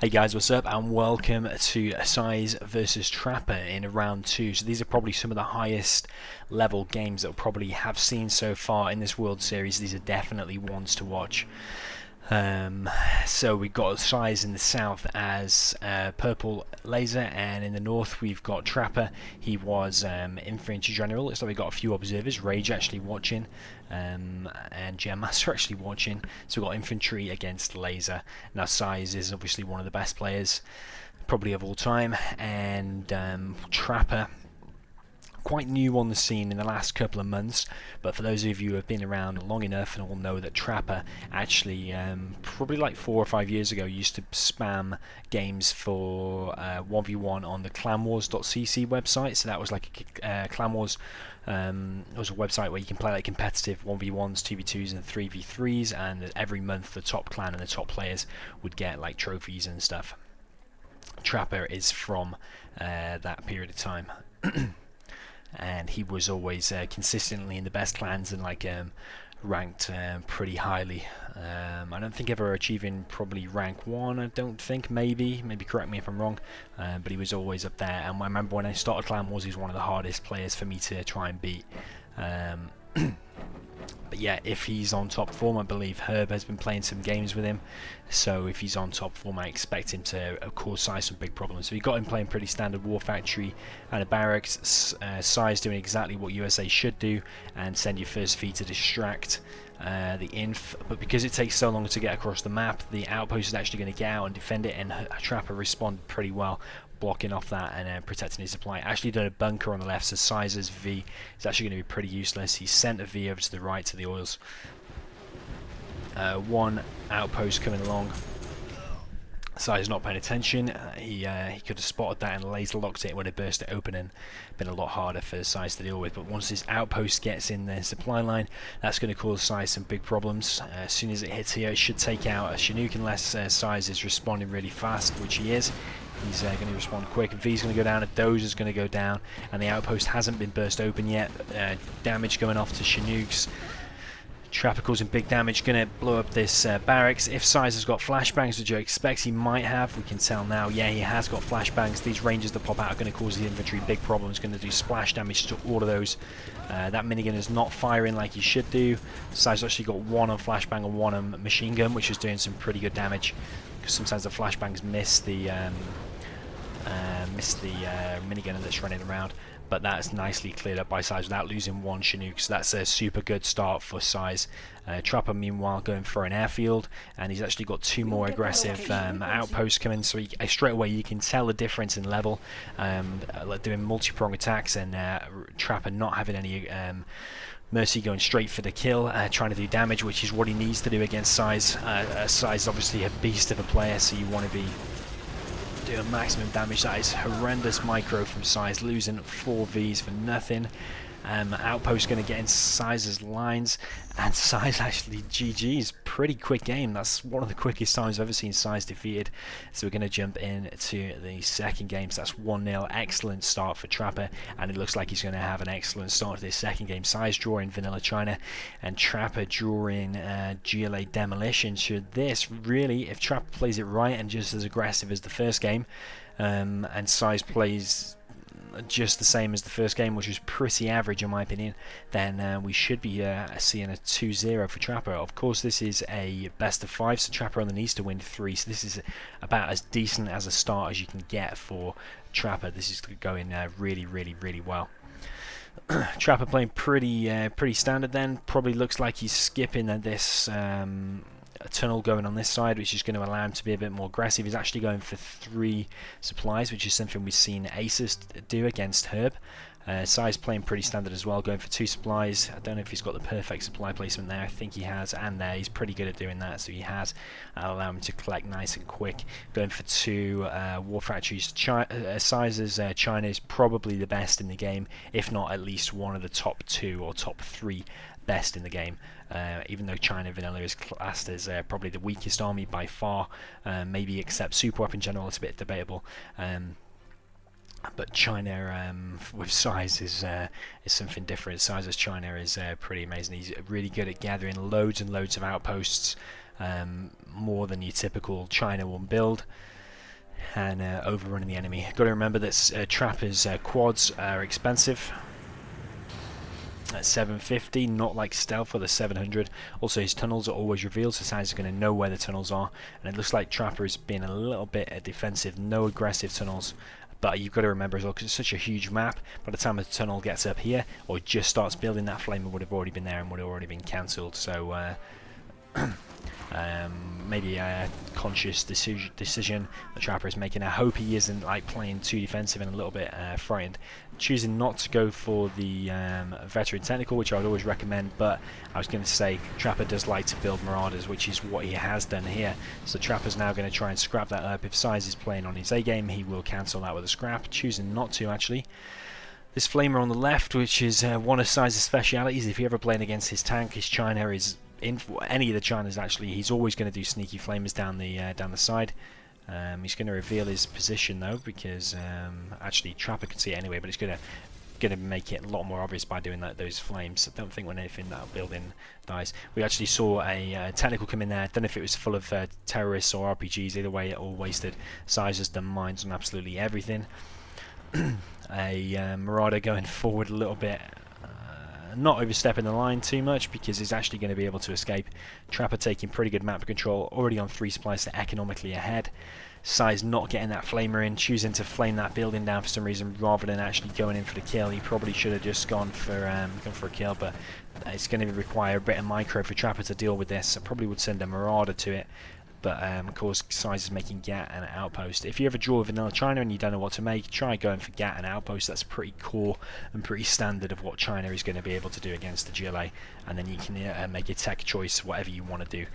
Hey guys, what's up, and welcome to Size versus Trapper in round 2. So these are probably some of the highest level games that we'll probably have seen so far in this World Series. These are definitely ones to watch. So we've got Size in the south as Purple Laser, and in the north we've got Trapper. He was Infantry General. Looks like we've got a few observers. Rage actually watching, and Gem Master actually watching. So we've got Infantry against Laser. Now Size is obviously one of the best players probably of all time, and Trapper quite new on the scene in the last couple of months, but for those of you who have been around long enough and will know that Trapper actually probably like 4 or 5 years ago used to spam games for 1v1 on the clanwars.cc website. So that was like Clan Wars was a website where you can play like competitive 1v1s, 2v2s and 3v3s, and every month the top clan and the top players would get like trophies and stuff. Trapper is from that period of time. And he was always consistently in the best clans and like ranked pretty highly. I don't think ever achieving probably rank 1. I don't think, maybe correct me if I'm wrong, but he was always up there. And I remember when I started Clan Wars, he was one of the hardest players for me to try and beat. But yeah, if he's on top form, I believe Herb has been playing some games with him, so if he's on top form I expect him to cause Size some big problems. So you got him playing pretty standard War Factory and a Barracks. Size doing exactly what USA should do and send your first V to distract the Inf, but because it takes so long to get across the map, the outpost is actually going to get out and defend it, and Trapper responded pretty well, blocking off that and protecting his supply. Actually done a bunker on the left, so Size's V is actually going to be pretty useless. He sent a V over to the right to the oils. One outpost coming along. Size not paying attention. He could have spotted that and laser locked it when it burst it open, and been a lot harder for Size to deal with. But once this outpost gets in the supply line, that's going to cause Size some big problems. As soon as it hits here, it should take out a Chinook unless Size is responding really fast, which he is. He's going to respond quick. V's going to go down, a Doze is going to go down, and the outpost hasn't been burst open yet. Damage going off to Chinooks. Trapper causing big damage, going to blow up this barracks. If Size has got flashbangs, which I expect he might have, we can tell now, yeah, he has got flashbangs. These rangers that pop out are going to cause the infantry big problems, going to do splash damage to all of those. That minigun is not firing like he should do. Size actually got one on flashbang and one on machine gun, which is doing some pretty good damage, because sometimes the flashbangs miss the minigun that's running around. But that's nicely cleared up by Size without losing one Chinook, so that's a super good start for Size. Trapper meanwhile going for an airfield, and he's actually got 2 more aggressive outposts coming, so straight away you can tell the difference in level, doing multi-prong attacks, and Trapper not having any Mercy going straight for the kill, trying to do damage, which is what he needs to do against Size. Size obviously a beast of a player, so you want to be doing maximum damage. That is horrendous micro from Size, losing 4 Vs for nothing. Outpost going to get in Size's lines, and Size actually GG's. Pretty quick game. That's one of the quickest times I've ever seen Size defeated. So we're going to jump into the second game. So that's 1-0. Excellent start for Trapper, and it looks like he's going to have an excellent start to this second game. Size drawing Vanilla China, and Trapper drawing GLA Demolition. Should this really, if Trapper plays it right and just as aggressive as the first game, and Size plays just the same as the first game, which was pretty average in my opinion, then we should be seeing a 2-0 for Trapper. Of course, this is a best of 5, so Trapper only needs to win 3, so this is about as decent as a start as you can get for Trapper. This is going really well. Trapper playing pretty standard then. Probably looks like he's skipping this tunnel going on this side, which is going to allow him to be a bit more aggressive. He's actually going for 3 supplies, which is something we've seen Aces do against Herb. Size playing pretty standard as well, going for 2 supplies. I don't know if he's got the perfect supply placement there. I think he has, and there he's pretty good at doing that, so he has. That'll allow him to collect nice and quick. Going for 2 War Factories. Size's China is probably the best in the game, if not at least one of the top 2 or top 3 best in the game, even though China Vanilla is classed as probably the weakest army by far, maybe except Super Weapon General, it's a bit debatable. But China with Size is something different. Size as China is pretty amazing. He's really good at gathering loads and loads of outposts, more than your typical China one build. and overrunning the enemy. Got to remember that Trapper's quads are expensive. At 750, not like stealth for the 700. Also, his tunnels are always revealed, so Size is going to know where the tunnels are. And it looks like Trapper is being a little bit defensive, no aggressive tunnels. But you've got to remember as well, because it's such a huge map, by the time the tunnel gets up here, or just starts building, that flamer would have already been there and would have already been cancelled. So maybe a conscious decision the Trapper is making. I hope he isn't like playing too defensive and a little bit frightened. Choosing not to go for the veteran technical, which I would always recommend, but I was going to say Trapper does like to build Marauders, which is what he has done here. So Trapper's now going to try and scrap that up. If Size is playing on his A game, he will cancel that with a scrap, choosing not to actually. This flamer on the left, which is one of Size's specialities, if you're ever playing against his tank, his China is in any of the Chinas actually, he's always going to do sneaky flamers down the side. He's going to reveal his position though, because actually Trapper can see it anyway, but it's going to make it a lot more obvious by doing those flames. I don't think when anything that building dies. We actually saw a technical come in there. Don't know if it was full of terrorists or RPGs. Either way, it all wasted. Size has done mines on absolutely everything. A Marauder going forward a little bit. Not overstepping the line too much because he's actually going to be able to escape. Trapper taking pretty good map control, already on 3 supplies, so economically ahead. Size not getting that flamer in, choosing to flame that building down for some reason rather than actually going in for the kill. He probably should have just gone for a kill, but it's going to require a bit of micro for Trapper to deal with this. I probably would send a Marauder to it. But of course, Size is making GAT and Outpost. If you ever draw Vanilla China and you don't know what to make, try going for GAT and Outpost. That's pretty core and pretty standard of what China is going to be able to do against the GLA. And then you can make a tech choice, whatever you want to do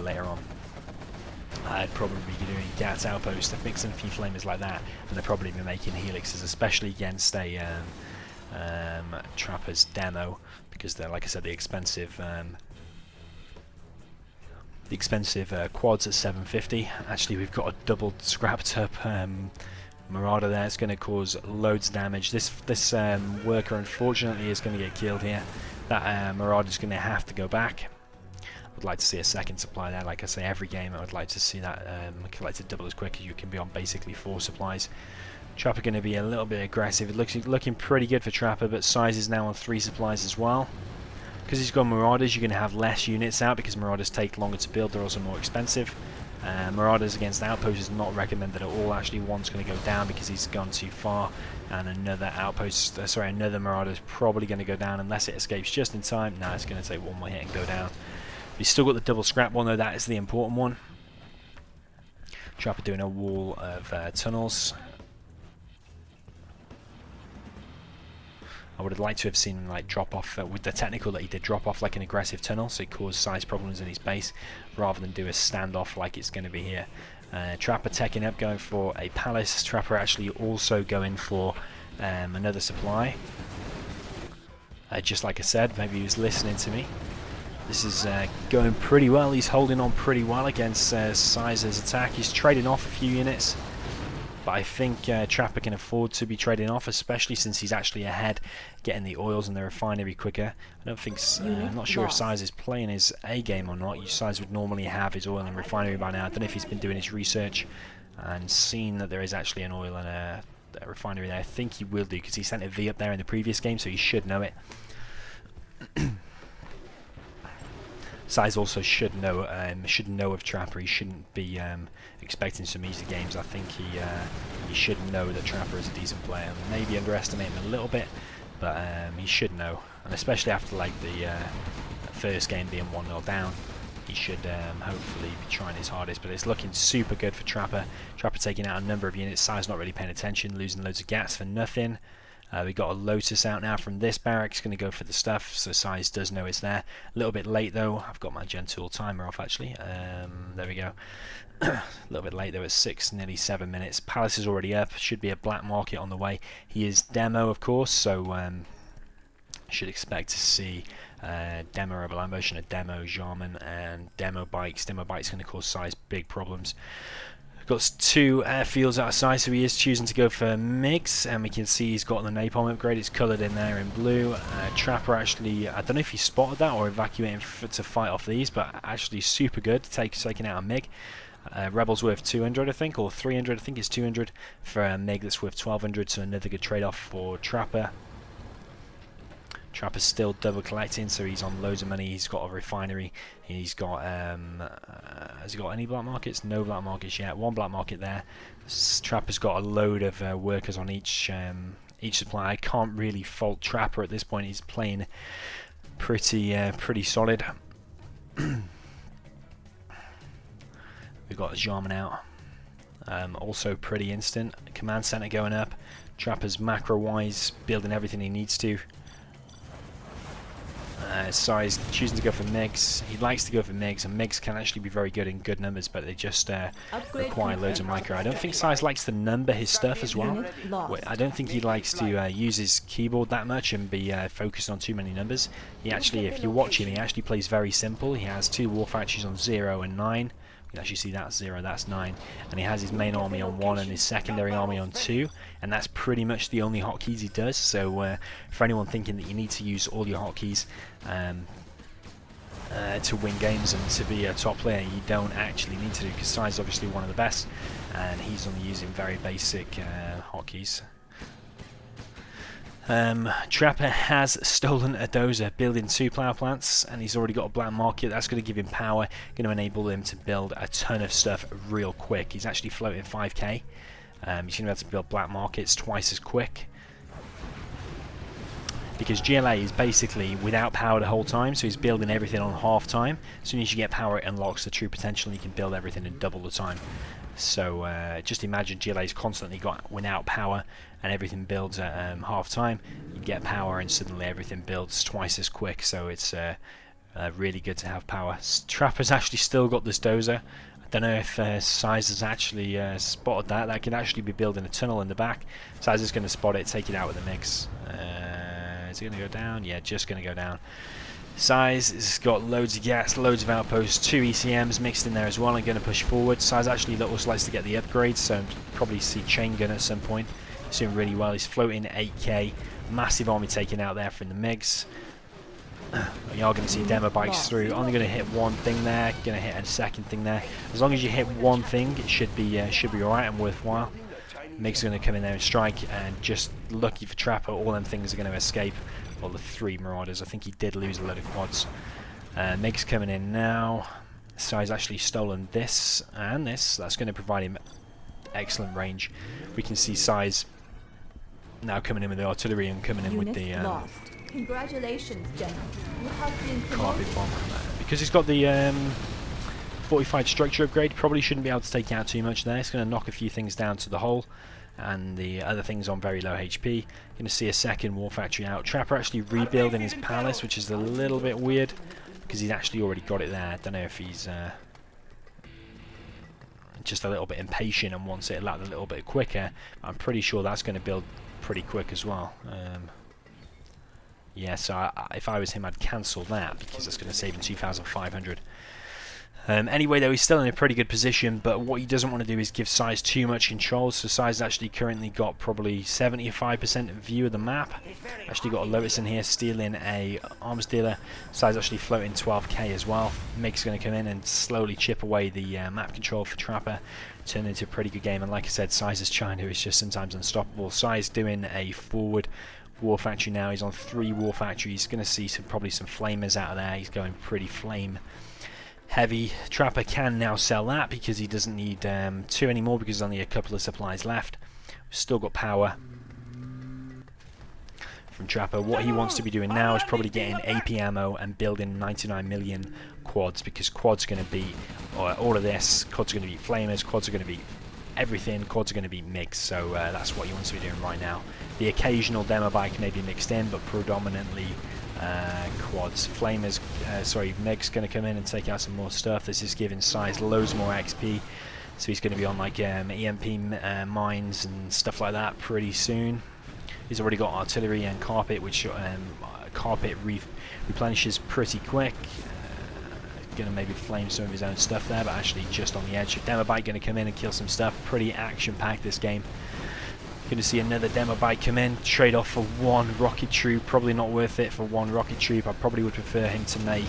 later on. I'd probably be doing GAT Outpost, mixing a few flamers like that, and they'd probably be making helixes, especially against a Trapper's demo, because they're, like I said, the expensive quads at 750. Actually, we've got a double scrapped up Marauder there. It's going to cause loads of damage. This worker unfortunately is going to get killed here. That Marauder is going to have to go back. I'd like to see a second supply there. Like I say, every game I would like to see that collected double as quick as you can be on basically 4 supplies. Trapper going to be a little bit aggressive. It looks looking pretty good for Trapper, but Size is now on 3 supplies as well. Because he's got Marauders, you're going to have less units out because Marauders take longer to build. They're also more expensive. Marauders against Outpost is not recommended at all. Actually, one's going to go down because he's gone too far, and another Outpost, another Marauder is probably going to go down unless it escapes just in time. Now it's going to take one more hit and go down. He's still got the double scrap one though. That is the important one. Trapper doing a wall of tunnels. I would have liked to have seen him like drop off with the technical that he did, drop off like an aggressive tunnel, so he caused Size problems in his base, rather than do a standoff like it's going to be here. Trapper teching up, going for a palace. Trapper actually also going for another supply. Just like I said, maybe he was listening to me. This is going pretty well. He's holding on pretty well against Size's attack. He's trading off a few units. But I think Trapper can afford to be trading off, especially since he's actually ahead, getting the oils and the refinery quicker. I don't think, I'm not sure if Size is playing his A game or not. Size would normally have his oil and refinery by now. I don't know if he's been doing his research and seen that there is actually an oil and a refinery there. I think he will do, because he sent a V up there in the previous game, so he should know it. Size also should know of Trapper. He shouldn't be expecting some easy games. I think he should know that Trapper is a decent player. Maybe underestimate him a little bit, but he should know. And especially after like the first game being 1-0 down, he should hopefully be trying his hardest. But it's looking super good for Trapper. Trapper taking out a number of units. Size not really paying attention, losing loads of GATs for nothing. We got a Lotus out now from this barracks, going to go for the stuff, so Size does know it's there. A little bit late though. I've got my Gen Tool timer off actually. There we go. A little bit late though, at 6, nearly 7 minutes. Palace is already up. Should be a black market on the way. He is demo, of course, so should expect to see demo Rebel Ambush and a demo Jarman and demo bikes. Demo bikes going to cause Size big problems. Got 2 airfields outside, so he is choosing to go for MiGs, and we can see he's got the napalm upgrade. It's coloured in there in blue. Trapper actually, I don't know if he spotted that or evacuating to fight off these, but actually super good, taking out a MiG. Rebel's worth 200, I think, or 300. I think it's 200 for a MiG that's worth 1200. So another good trade-off for Trapper. Trapper's still double collecting, so he's on loads of money. He's got a refinery. He's got has he got any black markets? No black markets yet. One black market there. Trapper's got a load of workers on each supply. I can't really fault Trapper at this point. He's playing pretty solid. We've got Jarman out. Also pretty instant. Command center going up. Trapper's macro-wise building everything he needs to. Size choosing to go for MiGs. He likes to go for MiGs, and MiGs can actually be very good in good numbers, but they just require loads of micro. I don't think Size likes to number his stuff as well. I don't think he likes to use his keyboard that much and be focused on too many numbers. He actually, if you watch him, he actually plays very simple. He has 2 war factories on 0 and 9. You can actually see that's 0, that's 9, and he has his main army on 1 and his secondary army on 2, and that's pretty much the only hotkeys he does. So for anyone thinking that you need to use all your hotkeys to win games and to be a top player, you don't actually need to do, because Size is obviously one of the best, and he's only using very basic hotkeys. Trapper has stolen a dozer, building 2 power plants, and he's already got a black market. That's going to give him power, going to enable him to build a ton of stuff real quick. He's actually floating 5k. He's going to be able to build black markets twice as quick, because GLA is basically without power the whole time, so he's building everything on half time. As soon as you get power, it unlocks the true potential, and you can build everything in double the time. So just imagine GLA's constantly got without power, and everything builds at half time. You get power, and suddenly everything builds twice as quick. So it's really good to have power. Trapper's actually still got this dozer. I don't know if Size has actually spotted that. That could actually be building a tunnel in the back. Size is going to spot it, take it out with the MiGs. Is it going to go down? Yeah, just going to go down. Size has got loads of gas, loads of outposts, 2 ECMs mixed in there as well, and going to push forward. Size actually also likes to get the upgrades, so probably see chain gun at some point. He's doing really well. He's floating 8k, massive army taken out there from the MiGs. You are going to see demo bikes through. Only going to hit one thing there, going to hit a second thing there. As long as you hit one thing, it should be alright and worthwhile. MiGs are going to come in there and strike, and just lucky for Trapper, all them things are going to escape. Well, the 3 Marauders. I think he did lose a load of quads. MiGs coming in now. Size actually stolen this and this. That's going to provide him excellent range. We can see Size now coming in with the artillery and coming in with the Congratulations, General. You have been carpet bomb. Because he's got the fortified structure upgrade, probably shouldn't be able to take out too much there. It's going to knock a few things down to the hull, and the other things on very low HP. Going to see a second war factory out. Trapper actually rebuilding his palace, which is a little bit weird, because he's actually already got it there. I don't know if he's just a little bit impatient and wants it a little bit quicker. I'm pretty sure that's going to build pretty quick as well. Yeah, so if I was him, I'd cancel that, because that's going to save him 2,500. Anyway, though, he's still in a pretty good position, but what he doesn't want to do is give Size too much control. So Size actually currently got probably 75% view of the map. Actually got a Lotus in here stealing a arms dealer. Size actually floating 12k as well. MiG's going to come in and slowly chip away the map control for Trapper. Turn into a pretty good game, and like I said, Size's China is just sometimes unstoppable. Size doing a forward war factory now. He's on 3 war factories. Going to see probably some flamers out of there. He's going pretty flame heavy. Trapper can now sell that, because he doesn't need 2 anymore, because there's only a couple of supplies left. We've still got power from Trapper. What he wants to be doing now is probably getting AP ammo and building 99 million quads, because quads are going to be all of this. Quads are going to be flamers, quads are going to be everything, quads are going to be MiGs, so that's what he wants to be doing right now. The occasional demo bike may be mixed in, but predominantly quads. Flamers, MiG's going to come in and take out some more stuff. This is giving Size loads more XP, so he's going to be on like EMP mines and stuff like that pretty soon. He's already got artillery and carpet, which carpet replenishes pretty quick. Going to maybe flame some of his own stuff there, but actually just on the edge. Demo bike going to come in and kill some stuff. Pretty action-packed this game. Going to see another demo bike come in, trade off for 1 rocket troop. Probably not worth it for 1 rocket troop. I probably would prefer him to make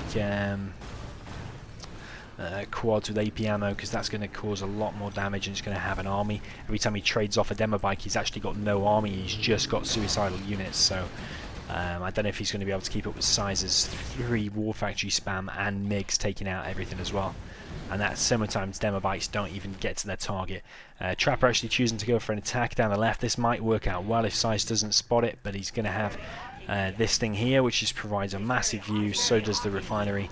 quads with AP ammo, because that's going to cause a lot more damage, and it's going to have an army. Every time he trades off a demo bike, he's actually got no army, he's just got suicidal units, so I don't know if he's going to be able to keep up with Size's 3 War Factory spam and MiGs taking out everything as well. And that sometimes demo bikes don't even get to their target. Trapper actually choosing to go for an attack down the left. This might work out well if Size doesn't spot it, but he's going to have this thing here, which just provides a massive view. So does the refinery.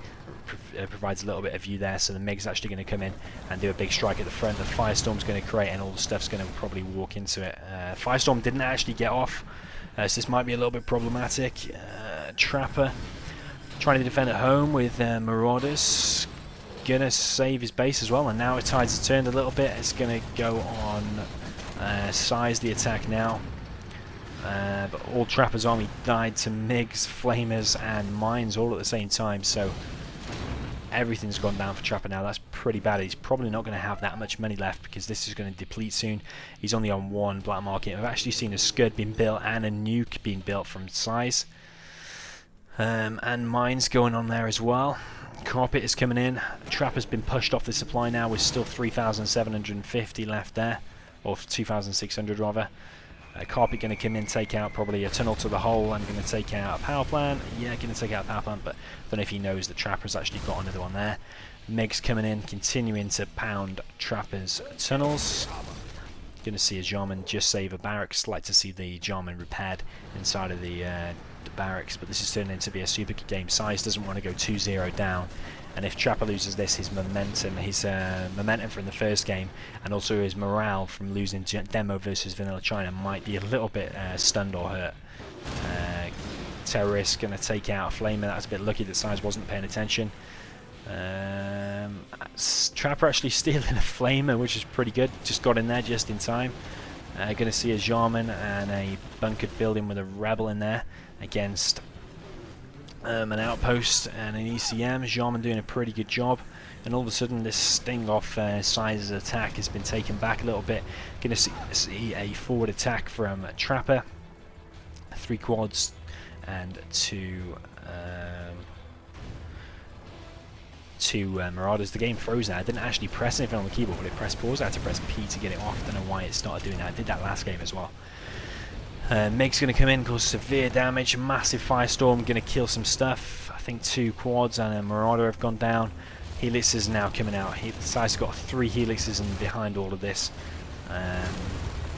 Provides a little bit of view there, so the MiG's actually going to come in and do a big strike at the front. The Firestorm's going to create, and all the stuff's going to probably walk into it. Firestorm didn't actually get off, so this might be a little bit problematic. Trapper trying to defend at home with Marauders. Gonna save his base as well, and now its tides have turned a little bit. It's going to go on Size the attack now. But all Trapper's army died to MiGs, Flamers, and Mines all at the same time, so everything's gone down for Trapper now. That's pretty bad. He's probably not going to have that much money left, because this is going to deplete soon. He's only on 1 black market. I've actually seen a Scud being built and a nuke being built from Size. And Mines going on there as well. Carpet is coming in. Trapper's been pushed off the supply now, with still 3,750 left there, or 2,600 rather. Carpet going to come in, take out probably a tunnel to the hole, and going to take out a power plant. Yeah, going to take out a power plant, but I don't know if he knows that Trapper's actually got another one there. MiG's coming in, continuing to pound Trapper's tunnels. Going to see a Jarman just save a barracks. Like to see the Jarman repaired inside of the barracks, but this is turning into be a super good game. Size doesn't want to go 2-0 down, and if Trapper loses this, his momentum from the first game, and also his morale from losing Demo versus Vanilla China, might be a little bit stunned or hurt. Terrorist going to take out a Flamer. That's a bit lucky that Size wasn't paying attention. Trapper actually stealing a Flamer, which is pretty good. Just got in there just in time. Going to see a Jarman and a bunkered building with a Rebel in there against an outpost and an ECM. Jarman doing a pretty good job, and all of a sudden this sting off Size's attack has been taken back a little bit. Going to see a forward attack from Trapper. 3 quads and 2 Marauders. The game froze there. I didn't actually press anything on the keyboard, but it pressed pause. I had to press P to get it off. I don't know why it started doing that. I did that last game as well. MiG's going to come in, cause severe damage. Massive Firestorm, going to kill some stuff. I think 2 quads and a Marauder have gone down. Helixes now coming out. Size got 3 Helixes and behind all of this.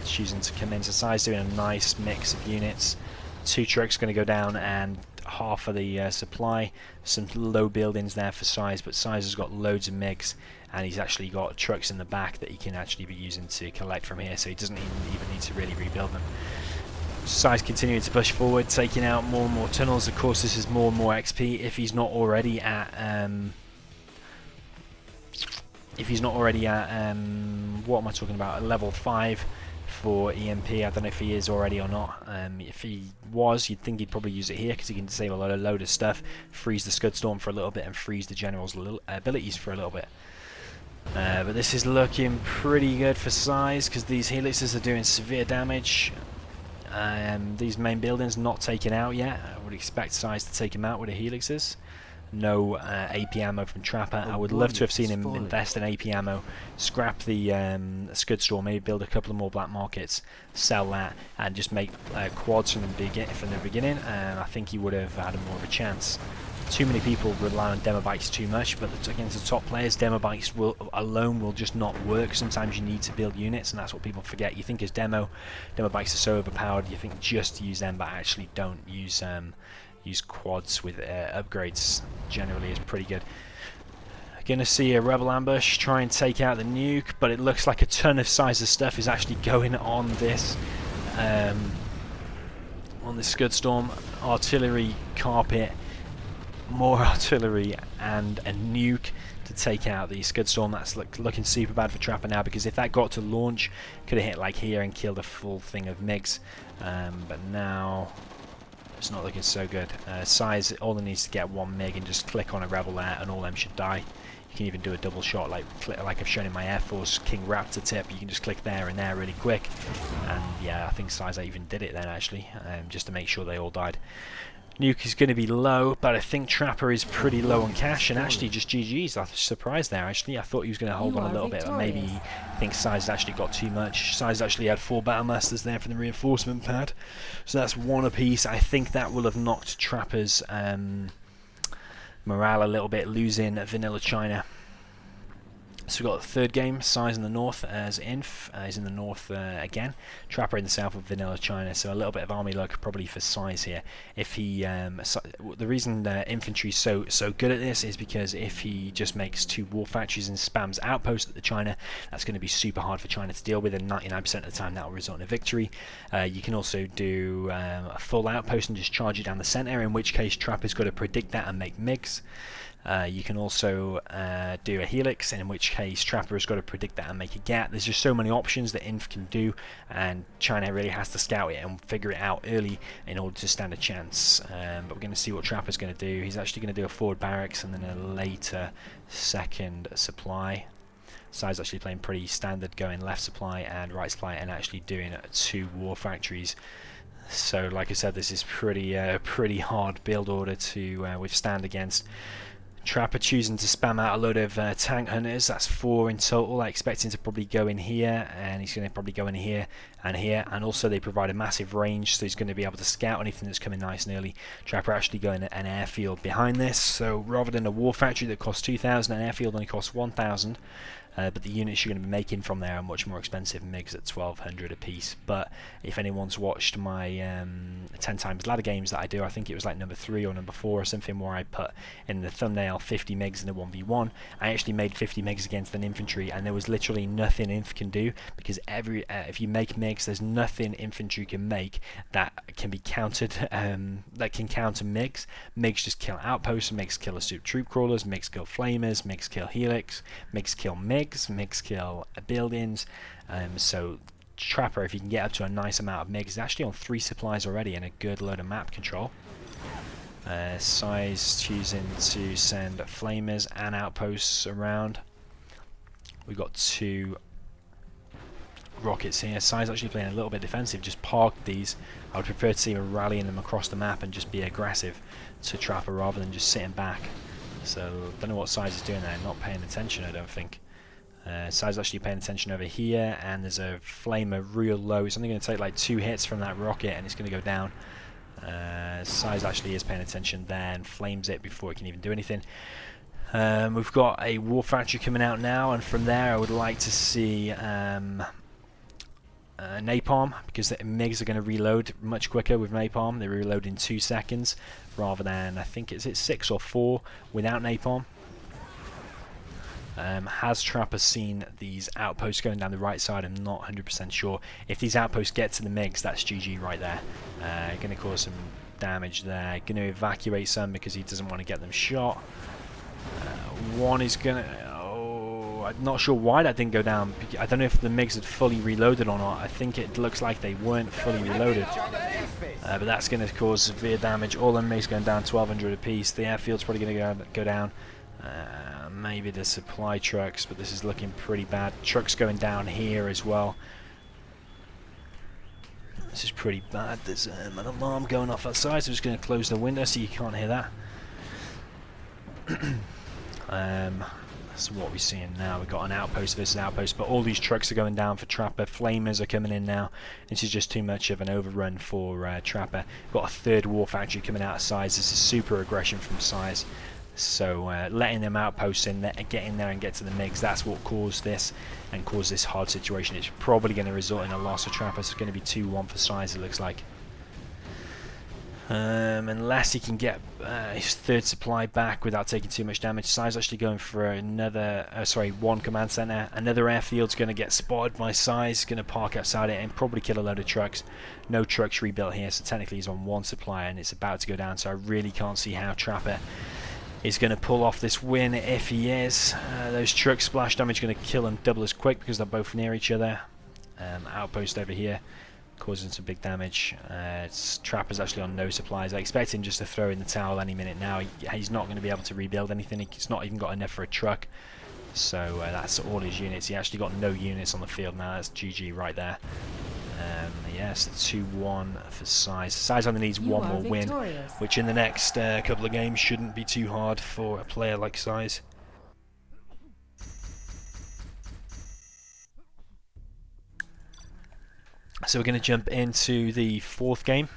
Choosing to come in. So Size doing a nice mix of units. 2 trucks going to go down, and half of the supply. Some low buildings there for Size, but Size has got loads of MiGs, and he's actually got trucks in the back that he can actually be using to collect from here, so he doesn't even need to really rebuild them. Size continuing to push forward, taking out more and more tunnels. Of course, this is more and more XP. If he's not already at what am I talking about? Level 5 for EMP. I don't know if he is already or not. If he was, you'd think he'd probably use it here, because he can disable a load of stuff, freeze the Scud Storm for a little bit, and freeze the General's abilities for a little bit. But this is looking pretty good for Size, because these Helixes are doing severe damage. These main buildings not taken out yet. I would expect Size to take him out with the Helixes. No AP ammo from Trapper. I would love to have seen him invest in AP ammo, scrap the Scud Storm, maybe build a couple of more black markets, sell that, and just make quads from the beginning, and I think he would have had more of a chance. Too many people rely on demo bikes too much, but against the top players, demo bikes alone will just not work. Sometimes you need to build units, and that's what people forget. You think as demo bikes are so overpowered, you think just use them, but actually don't use quads with upgrades. Generally is pretty good. Gonna see a Rebel ambush, try and take out the nuke, but it looks like a ton of Size's stuff is actually going on this Scud Storm. Artillery, carpet, more artillery, and a nuke to take out the Scud Storm. That's looking super bad for Trapper now, because if that got to launch, could have hit like here and killed a full thing of MiGs. But now it's not looking so good. Size only needs to get 1 MiG and just click on a Rebel there, and all them should die. You can even do a double shot like I've shown in my Air Force King Raptor tip. You can just click there and there really quick, and yeah, I think Size even did it then actually, just to make sure they all died. Nuke is going to be low, but I think Trapper is pretty low on cash, and actually just GG's. I was surprised there, actually. I thought he was going to hold on a little bit, but maybe I think Size actually got too much. Size actually had 4 Battle Masters there for the reinforcement pad, so that's 1 apiece. I think that will have knocked Trapper's morale a little bit, losing Vanilla China. So we've got the third game, Size in the north as Inf. He's in the north again. Trapper in the south of Vanilla China. So a little bit of army luck probably for Size here. If he, the reason Infantry is so good at this is because if he just makes 2 war factories and spams outposts at the China, that's going to be super hard for China to deal with, and 99% of the time that will result in a victory. You can also do a full outpost and just charge it down the center, in which case Trapper's got to predict that and make MiGs. You can also do a helix, in which case Trapper has got to predict that and make a gap. There's just so many options that Inf can do, and China really has to scout it and figure it out early in order to stand a chance. But we're going to see what Trapper's going to do. He's actually going to do a forward barracks and then a later second supply. Size actually playing pretty standard, going left supply and right supply, and actually doing 2 war factories. So like I said, this is pretty hard build order to withstand against. Trapper choosing to spam out a load of tank hunters. That's 4 in total. I expect him to probably go in here, and he's going to probably go in here and here, and also they provide a massive range, so he's going to be able to scout anything that's coming nice and early. Trapper actually going an airfield behind this, so rather than a war factory that costs 2,000, an airfield only costs 1,000. But the units you're going to be making from there are much more expensive. MiGs at 1,200 a piece. But if anyone's watched my 10 times ladder games that I do, I think it was like number 3 or number 4 or something, where I put in the thumbnail 50 MiGs in a 1v1. I actually made 50 MiGs against an infantry, and there was literally nothing Inf can do, because if you make MiGs, there's nothing infantry can make that can be countered, that can counter MiGs. MiGs just kill outposts, MiGs kill assault troop crawlers, MiGs kill flamers, MiGs kill helix, MiGs kill MiGs kill buildings. So Trapper, if you can get up to a nice amount of MiGs, is actually on 3 supplies already and a good load of map control. Size choosing to send flamers and outposts around. We've got 2 rockets here. Size actually playing a little bit defensive, just parked these. I would prefer to see him rallying them across the map and just be aggressive to Trapper rather than just sitting back. So don't know what Size is doing there, not paying attention, I don't think. Size actually paying attention over here, and there's a flamer real low. It's only going to take like 2 hits from that rocket and it's going to go down. Size actually is paying attention there and flames it before it can even do anything. We've got a war factory coming out now, and from there I would like to see napalm, because the MiGs are going to reload much quicker with napalm. They reload in 2 seconds rather than, I think it's 6 or 4 without napalm. Has Trapper seen these outposts going down the right side? I'm not 100% sure. If these outposts get to the MiGs, that's GG right there. Going to cause some damage there. Going to evacuate some because he doesn't want to get them shot. One is going to... Oh, I'm not sure why that didn't go down. I don't know if the MiGs had fully reloaded or not. I think it looks like they weren't fully reloaded. But that's going to cause severe damage. All the MiGs going down 1,200 apiece. The airfield's probably going to go down. Maybe the supply trucks, but this is looking pretty bad. Trucks going down here as well. This is pretty bad. There's an alarm going off outside, so I'm just going to close the window so you can't hear that. That's what we're seeing now. We've got an outpost versus outpost, but all these trucks are going down for Trapper. Flamers are coming in now. This is just too much of an overrun for Trapper. We've got a 3rd war factory coming out of Size. This is super aggression from Size. So letting them outposts in there and get in there and get to the MiGs, that's what caused this and caused this hard situation. It's probably going to result in a loss of Trapper. So it's going to be 2-1 for Size, it looks like. Unless he can get his 3rd supply back without taking too much damage. Size actually going for another, 1 command center. Another airfield's going to get spotted by Size, going to park outside it and probably kill a load of trucks. No trucks rebuilt here, so technically he's on 1 supply and it's about to go down. So I really can't see how Trapper is going to pull off this win. If he is, those truck splash damage going to kill him double as quick because they're both near each other. Outpost over here causing some big damage. Trapper's actually on no supplies. I expect him just to throw in the towel any minute now. He's not going to be able to rebuild anything. He's not even got enough for a truck. So that's all his units. He actually got no units on the field now. That's GG right there. Yes, 2-1 for Size. Size only needs one more win, which in the next couple of games shouldn't be too hard for a player like Size. So we're going to jump into the fourth game.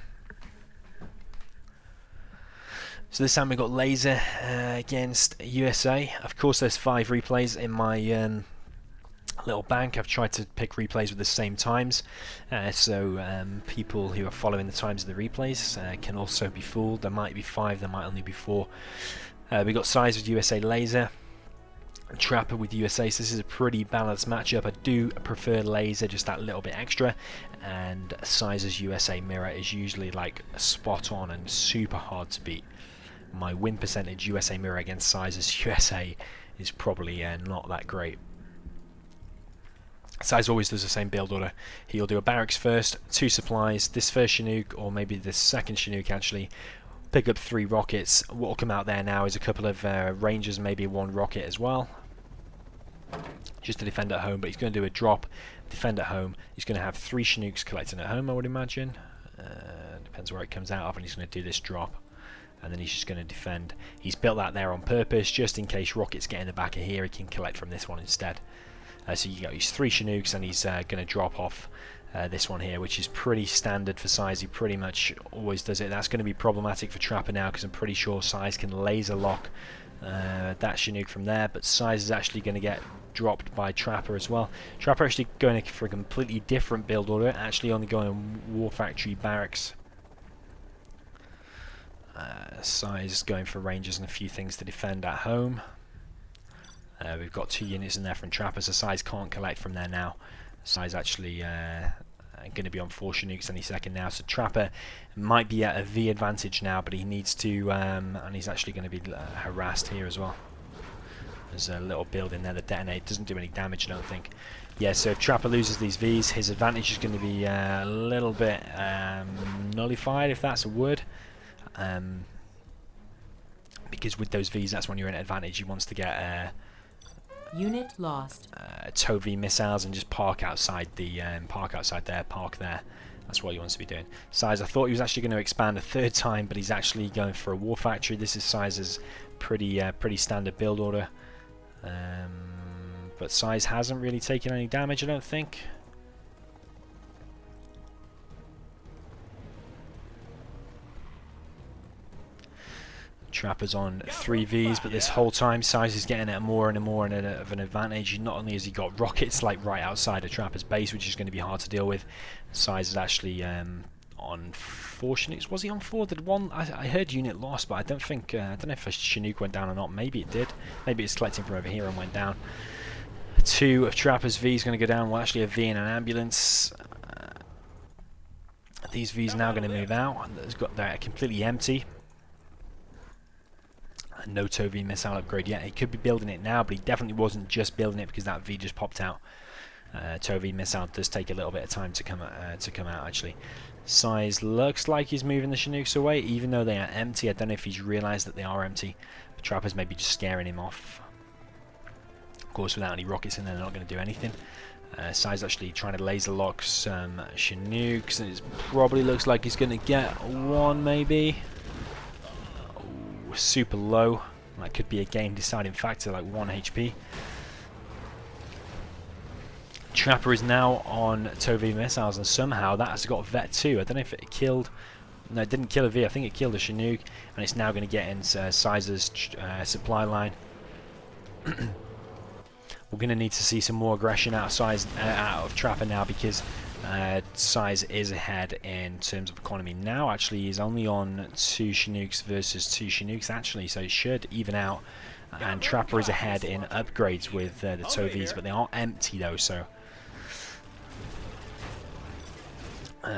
So this time we've got Laser against USA. Of course there's 5 replays in my little bank. I've tried to pick replays with the same times, so people who are following the times of the replays can also be fooled. There might be 5, there might only be 4. We've got Size with USA Laser, and Trapper with USA, so this is a pretty balanced matchup. I do prefer Laser just that little bit extra, and Size's USA Mirror is usually like spot on and super hard to beat. My win percentage USA Mirror against Size's USA is probably not that great. Size always does the same build order. He'll do a barracks first, 2 supplies, this first Chinook, or maybe this second Chinook actually, pick up 3 rockets. What will come out there now is a couple of Rangers, maybe 1 rocket as well, just to defend at home. But he's going to do a drop, defend at home. He's going to have 3 Chinooks collecting at home, I would imagine. Depends where it comes out of, and he's going to do this drop. And then he's just going to defend. He's built that there on purpose, just in case rockets get in the back of here, he can collect from this one instead. So you got his 3 Chinooks, and he's going to drop off this one here, which is pretty standard for Size. He pretty much always does it. That's going to be problematic for Trapper now, because I'm pretty sure Size can laser lock that Chinook from there, but Size is actually going to get dropped by Trapper as well. Trapper actually going for a completely different build order, actually only going War Factory Barracks. Size going for Rangers and a few things to defend at home. We've got 2 units in there from Trapper, so Size can't collect from there now. Size actually going to be on 4 Chinooks any second now, so Trapper might be at a V advantage now, but he needs to, and he's actually going to be harassed here as well. There's a little building there that detonates, doesn't do any damage, I don't think. Yeah, so if Trapper loses these Vs, his advantage is going to be a little bit nullified, if that's a word. Because with those Vs, that's when you're in advantage. He wants to get Unit lost. TOW V missiles and just park outside the park there. That's what he wants to be doing. Size, I thought he was actually going to expand a 3rd time, but he's actually going for a War Factory. This is Size's pretty standard build order. But Size hasn't really taken any damage, I don't think. Trapper's on 3 Vs, but this whole time Size is getting it more and more of an advantage. Not only has he got rockets like right outside of Trapper's base, which is going to be hard to deal with. Size is actually on 4 Chinooks. Was he on 4? Did one? I heard unit lost, but I don't think. I don't know if a Chinook went down or not. Maybe it did. Maybe it's collecting from over here and went down. 2 of Trapper's V's going to go down. Well, actually a V and an ambulance. These V's now going to move out. They're completely empty. No TOW V missile upgrade yet. He could be building it now, but he definitely wasn't just building it because that V just popped out. TOW V missile does take a little bit of time to come out actually. Size looks like he's moving the Chinooks away, even though they are empty. I don't know if he's realised that they are empty. But Trapper's maybe just scaring him off. Of course, without any rockets in there, they're not going to do anything. Size actually trying to laser lock some Chinooks, and it probably looks like he's going to get 1 maybe. Super low. That could be a game deciding factor, like 1 HP. Trapper is now on TOW V missiles, and somehow that has got Vet 2. I don't know if it killed. No, it didn't kill a V. I think it killed a Chinook, and it's now going to get into Size's supply line. We're going to need to see some more aggression out of Trapper now, because Size is ahead in terms of economy now. Actually, he's only on 2 Chinooks versus 2 Chinooks actually, so it should even out. And Trapper is ahead in upgrades with the TOW Vs, but they are empty though. So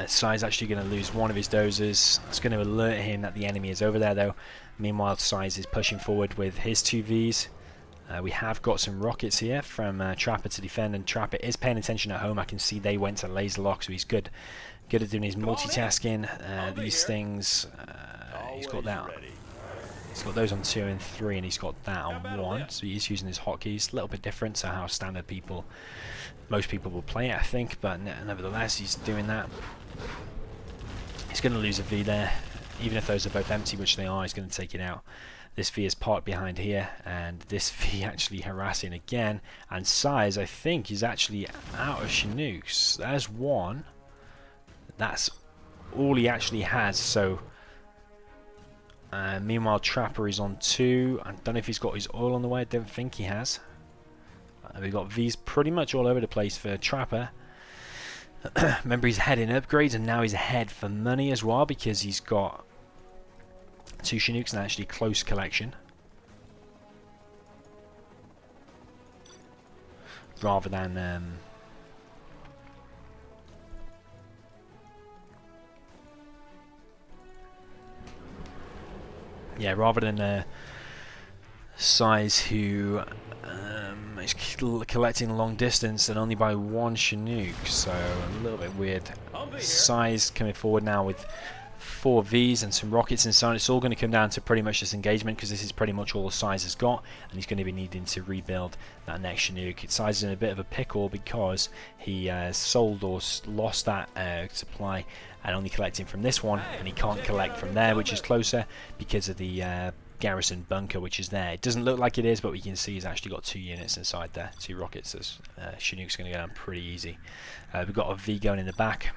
Size actually going to lose 1 of his dozers. It's going to alert him that the enemy is over there though. Meanwhile, Size is pushing forward with his 2 Vs. We have got some rockets here from Trapper to defend, and Trapper is paying attention at home. I can see they went to laser lock, so he's good at doing his multitasking. These things, he's got that. He's got those on 2 and 3, and he's got that on 1. So he's using his hotkeys. A little bit different to how standard most people will play it, I think. But nevertheless, he's doing that. He's going to lose a V there. Even if those are both empty, which they are, he's going to take it out. This V is parked behind here, and this V actually harassing again. And Size, I think, is actually out of Chinooks. There's one. That's all he actually has. So meanwhile, Trapper is on 2. I don't know if he's got his oil on the way. I don't think he has. We've got V's pretty much all over the place for Trapper. Remember, he's ahead in upgrades, and now he's ahead for money as well, because he's got 2 Chinooks and actually close collection. Rather than rather than Size, who is collecting long distance and only by 1 Chinook, so a little bit weird. Size coming forward now with 4 Vs and some rockets inside. It's all going to come down to pretty much this engagement, because this is pretty much all Size has got, and he's going to be needing to rebuild that next Chinook. Size is in a bit of a pickle because he sold or lost that supply and only collecting from this one, and he can't collect from there, which is closer, because of the garrison bunker which is there. It doesn't look like it is, but we can see he's actually got 2 units inside there, 2 rockets. So Chinook's going to go down pretty easy. We've got a V going in the back.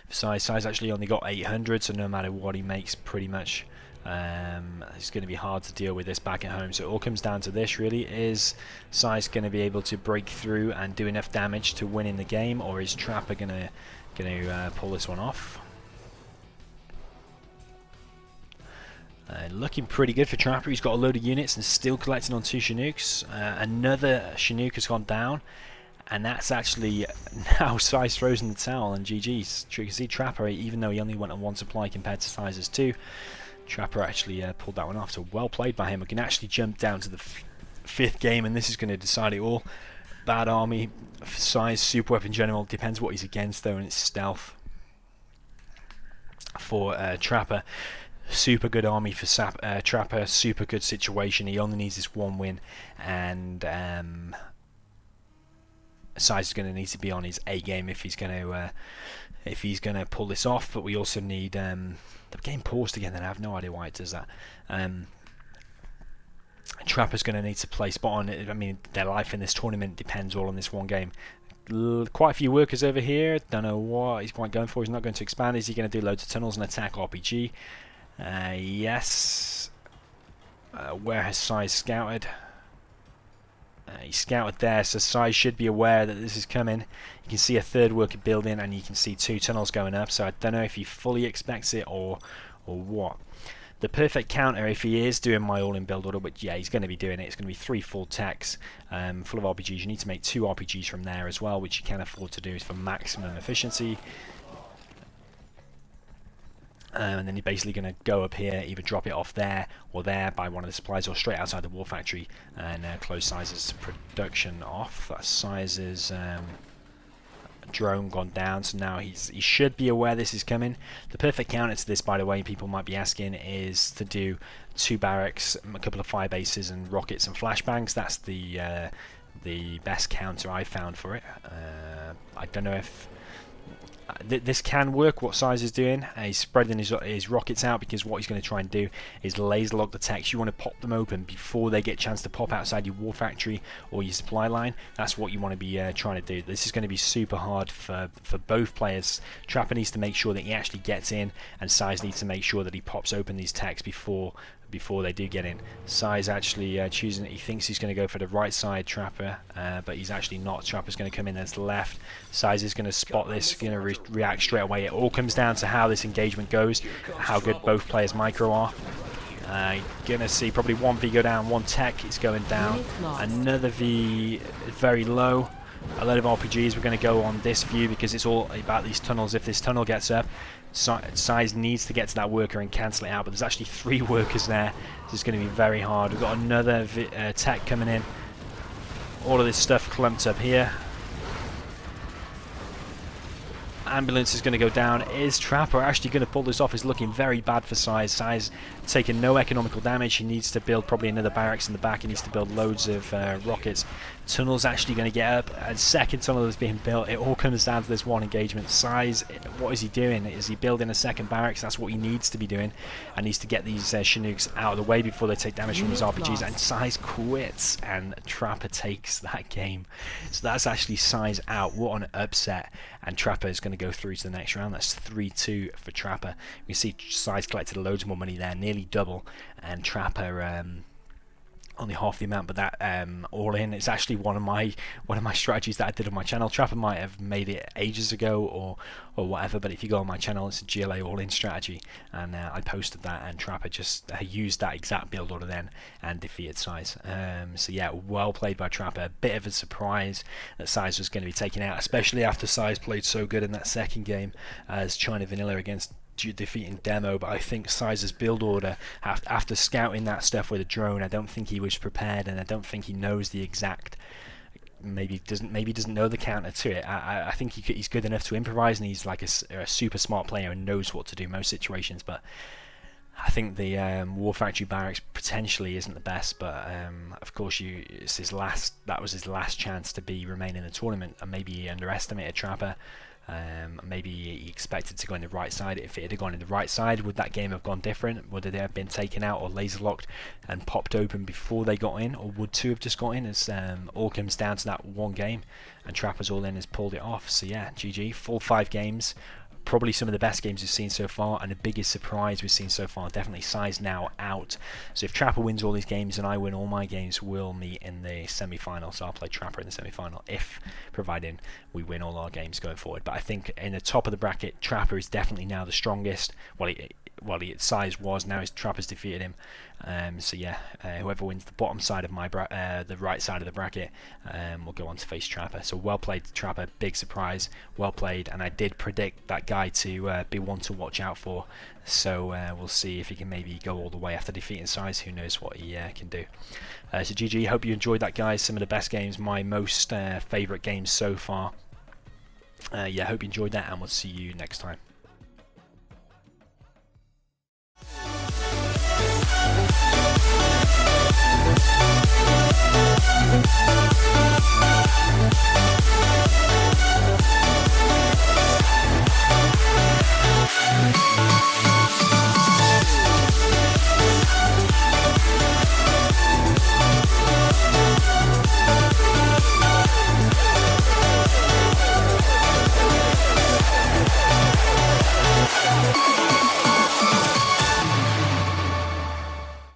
Size actually only got 800, so no matter what he makes, pretty much it's going to be hard to deal with this back at home. So it all comes down to this, really. Is Size going to be able to break through and do enough damage to win in the game, or is Trapper going to pull this one off? Looking pretty good for Trapper. He's got a load of units and still collecting on 2 Chinooks. Another Chinook has gone down, and that's actually now Size throws in the towel, and GG's. You can see Trapper, even though he only went on 1 supply compared to Size's 2, Trapper actually pulled that one off. So well played by him. We can actually jump down to the 5th game, and this is going to decide it all. Bad army, Size, super weapon general. Depends what he's against though, and it's stealth for Trapper. Super good army for Trapper, super good situation. He only needs this 1 win, and Size is going to need to be on his A game if he's going to pull this off. But we also need the game paused again, and I have no idea why it does that. Trapper's going to need to play spot on. I mean, their life in this tournament depends all on this 1 game. Quite a few workers over here. Don't know what he's quite going for. He's not going to expand. Is he going to do loads of tunnels and attack RPG? Yes. Where has Size scouted? He scouted there, so Size should be aware that this is coming. You can see a 3rd worker building, and you can see 2 tunnels going up, so I don't know if he fully expects it or what. The perfect counter, if he is doing my all-in build order, but yeah, he's going to be doing it. It's going to be 3 full techs full of RPGs. You need to make 2 RPGs from there as well, which you can afford to do for maximum efficiency. And then you're basically going to go up here, either drop it off there or there by one of the supplies, or straight outside the war factory, and close Size's production off. That's Size's drone gone down, so now he should be aware this is coming. The perfect counter to this, by the way, people might be asking, is to do 2 barracks, a couple of fire bases, and rockets and flashbangs. That's the best counter I found for it. I don't know if this can work, what Size is doing. He's spreading his rockets out, because what he's going to try and do is laser lock the techs. You want to pop them open before they get a chance to pop outside your war factory or your supply line. That's what you want to be trying to do. This is going to be super hard for both players. Trapper needs to make sure that he actually gets in, and Size needs to make sure that he pops open these techs before they do get in. Size actually choosing, he thinks he's going to go for the right side, Trapper, but he's actually not. Trapper's going to come in as the left. Size is going to spot this, going to react straight away. It all comes down to how this engagement goes, how good both players micro are. Going to see probably 1 V go down, 1 tech is going down, another V very low. A lot of RPGs. We're going to go on this view because it's all about these tunnels. If this tunnel gets up, Size needs to get to that worker and cancel it out, but there's actually 3 workers there. This is going to be very hard. We've got another tech coming in. All of this stuff clumped up here. ambulance is going to go down. Is Trapper actually going to pull this off? Is looking very bad for Size. Size taking no economical damage. He needs to build probably another barracks in the back. He needs to build loads of rockets. Tunnel's actually going to get up. A second tunnel is being built. It all comes down to this one engagement. Size, what is he doing? Is he building a second barracks? That's what he needs to be doing. And needs to get these Chinooks out of the way before they take damage from his RPGs. And Size quits, and Trapper takes that game. So that's actually Size out. What an upset. And Trapper is going to go through to the next round. That's 3-2 for Trapper. We see Size collected loads more money there, nearly double. And Trapper only half the amount, but that all in, it's actually one of my strategies that I did on my channel. Trapper might have made it ages ago or whatever, but if you go on my channel, it's a GLA all in strategy, and I posted that, and Trapper just used that exact build order then and defeated Size. So yeah, well played by Trapper. A bit of a surprise that Size was going to be taken out, especially after Size played so good in that second game as China Vanilla against defeating Demo. But I think Size's build order, after scouting that stuff with a drone, I don't think he was prepared, and I don't think he knows the exact, maybe doesn't know the counter to it. I think he's good enough to improvise, and he's like a super smart player and knows what to do in most situations. But I think the War Factory barracks potentially isn't the best, but of course that was his last chance to remain in the tournament, and maybe he underestimated Trapper. Maybe he expected to go in the right side. If it had gone in the right side, would that game have gone different? Would it have been taken out or laser locked and popped open before they got in, or would 2 have just got in? As all comes down to that one game, and Trapper's all in has pulled it off. So yeah, GG, full 5 games. Probably some of the best games we've seen so far, and the biggest surprise we've seen so far. Definitely Size now out. So if Trapper wins all these games and I win all my games, we'll meet in the semi-final. So I'll play Trapper in the semi-final, if providing we win all our games going forward. But I think in the top of the bracket, Trapper is definitely now the strongest. Size was, now his Trapper's defeated him. So yeah, whoever wins the bottom side of the right side of the bracket will go on to face Trapper. So well played, Trapper. Big surprise, well played. And I did predict that guy to be one to watch out for. So we'll see if he can maybe go all the way after defeating Size. Who knows what he can do. So GG. Hope you enjoyed that, guys. Some of the best games, my most favourite games so far. Yeah, hope you enjoyed that, and we'll see you next time.